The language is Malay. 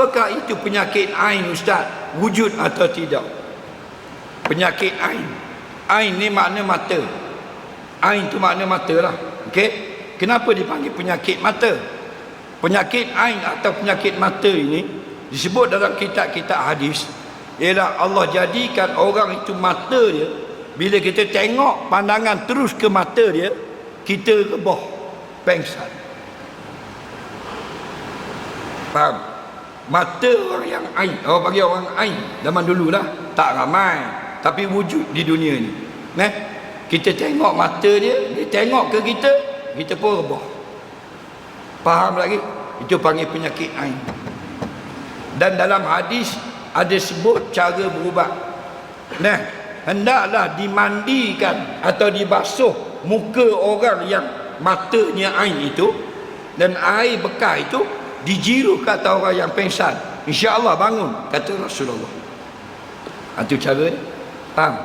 apakah itu penyakit ain, Ustaz? Wujud atau tidak? Penyakit ain. Ain ni makna mata. Ain tu makna mata lah. Okey? Kenapa dipanggil penyakit mata? Penyakit ain atau penyakit mata ini disebut dalam kitab-kitab hadis, ialah Allah jadikan orang itu mata dia, bila kita tengok pandangan terus ke mata dia, kita rebah, pengsan. Faham? Mata orang yang ain, bagi orang ain zaman dulu lah, tak ramai, tapi wujud di dunia ni. Kita tengok mata dia, dia tengok ke kita, kita pun rebah. Faham lagi? Itu panggil penyakit ain. Dan dalam hadis ada sebut cara berubat. Hendaklah dimandikan atau dibasuh muka orang yang matanya ain itu, dan air bekas itu dijiru ke atas orang yang pengsan, insya-Allah bangun, kata Rasulullah. Itu cara dia. Faham?